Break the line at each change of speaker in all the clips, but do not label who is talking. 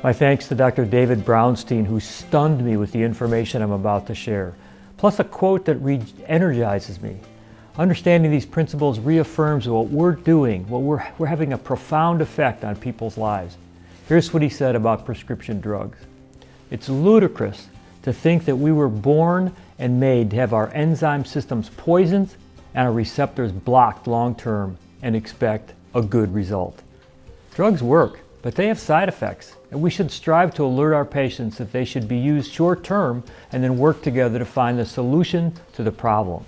My thanks to Dr. David Brownstein, who stunned me with the information I'm about to share, plus a quote that re-energizes me. Understanding these principles reaffirms what we're doing, we're having a profound effect on people's lives. Here's what he said about prescription drugs. It's ludicrous to think that we were born and made to have our enzyme systems poisoned and our receptors blocked long term and expect a good result. Drugs work, but they have side effects, and we should strive to alert our patients that they should be used short term and then work together to find the solution to the problem.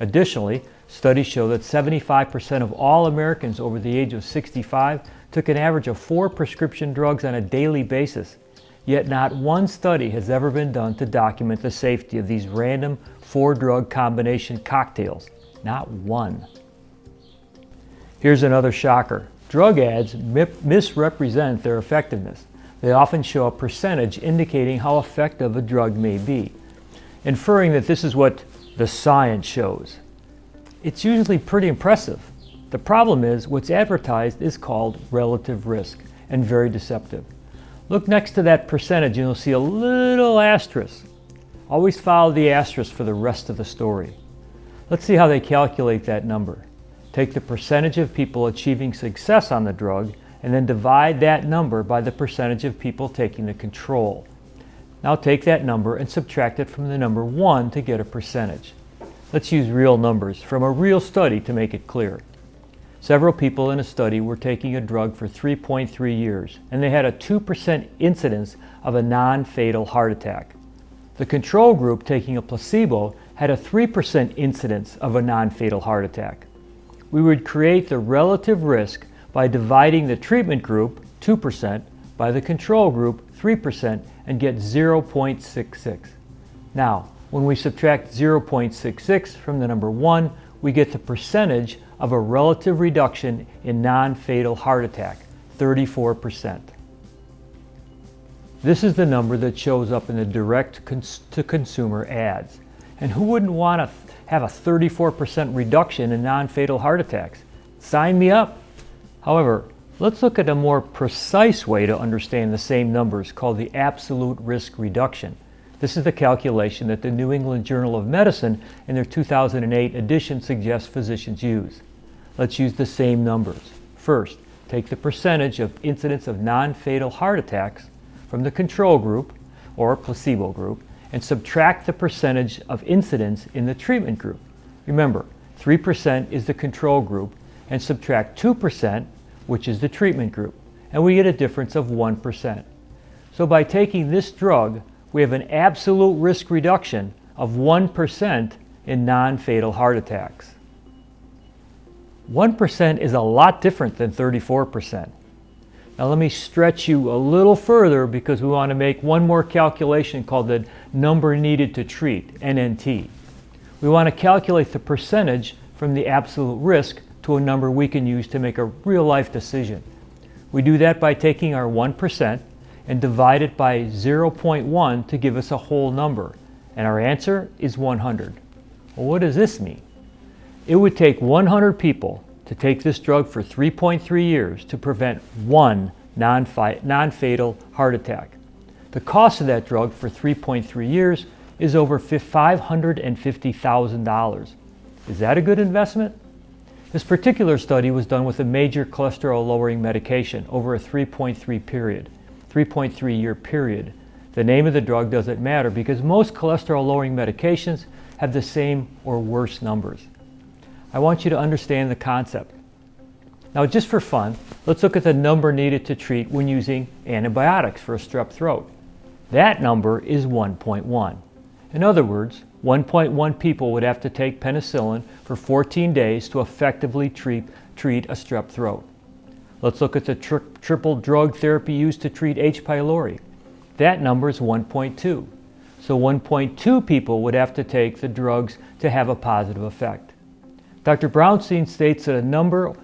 Additionally, studies show that 75% of all Americans over the age of 65 took an average of 4 prescription drugs on a daily basis. Yet not one study has ever been done to document the safety of these random 4-drug combination cocktails. Not one. Here's another shocker. Drug ads misrepresent their effectiveness. They often show a percentage indicating how effective a drug may be, inferring that this is what the science shows. It's usually pretty impressive. The problem is what's advertised is called relative risk and very deceptive. Look next to that percentage and you'll see a little asterisk. Always follow the asterisk for the rest of the story. Let's see how they calculate that number. Take the percentage of people achieving success on the drug and then divide that number by the percentage of people taking the control. Now take that number and subtract it from the number 1 to get a percentage. Let's use real numbers from a real study to make it clear. Several people in a study were taking a drug for 3.3 years, and they had a 2% incidence of a non-fatal heart attack. The control group taking a placebo had a 3% incidence of a non-fatal heart attack. We would create the relative risk by dividing the treatment group, 2%, by the control group, 3%, and get 0.66. Now, when we subtract 0.66 from the number 1, we get the percentage of a relative reduction in non-fatal heart attack, 34%. This is the number that shows up in the direct-to-consumer ads. And who wouldn't want to have a 34% reduction in non-fatal heart attacks? Sign me up. However, let's look at a more precise way to understand the same numbers called the absolute risk reduction. This is the calculation that the New England Journal of Medicine in their 2008 edition suggests physicians use. Let's use the same numbers. First, take the percentage of incidence of non-fatal heart attacks from the control group or placebo group and subtract the percentage of incidence in the treatment group. Remember, 3% is the control group and subtract 2%, which is the treatment group, and we get a difference of 1%. So by taking this drug, we have an absolute risk reduction of 1% in non-fatal heart attacks. 1% is a lot different than 34%. Now let me stretch you a little further because we want to make one more calculation called the number needed to treat, NNT. We want to calculate the percentage from the absolute risk to a number we can use to make a real-life decision. We do that by taking our 1% and divide it by 0.1 to give us a whole number, and our answer is 100. Well, what does this mean? It would take 100 people to take this drug for 3.3 years to prevent one non-fatal heart attack. The cost of that drug for 3.3 years is over $550,000. Is that a good investment? This particular study was done with a major cholesterol-lowering medication over a 3.3-year period. The name of the drug doesn't matter because most cholesterol-lowering medications have the same or worse numbers. I want you to understand the concept. Now, just for fun, let's look at the number needed to treat when using antibiotics for a strep throat. That number is 1.1. In other words, 1.1 people would have to take penicillin for 14 days to effectively treat a strep throat. Let's look at the triple drug therapy used to treat H. pylori. That number is 1.2. So 1.2 people would have to take the drugs to have a positive effect. Dr. Brownstein states that a number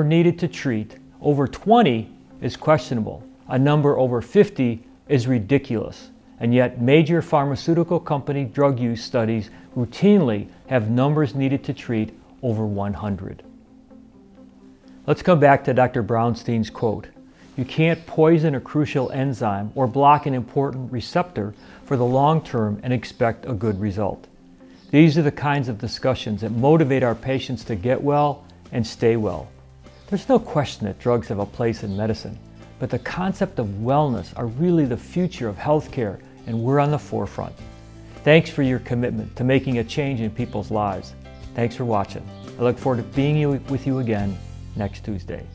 needed to treat over 20 is questionable. A number over 50 is ridiculous. And yet major pharmaceutical company drug use studies routinely have numbers needed to treat over 100. Let's come back to Dr. Brownstein's quote. You can't poison a crucial enzyme or block an important receptor for the long term and expect a good result. These are the kinds of discussions that motivate our patients to get well and stay well. There's no question that drugs have a place in medicine, but the concept of wellness are really the future of healthcare, and we're on the forefront. Thanks for your commitment to making a change in people's lives. Thanks for watching. I look forward to being with you again next Tuesday.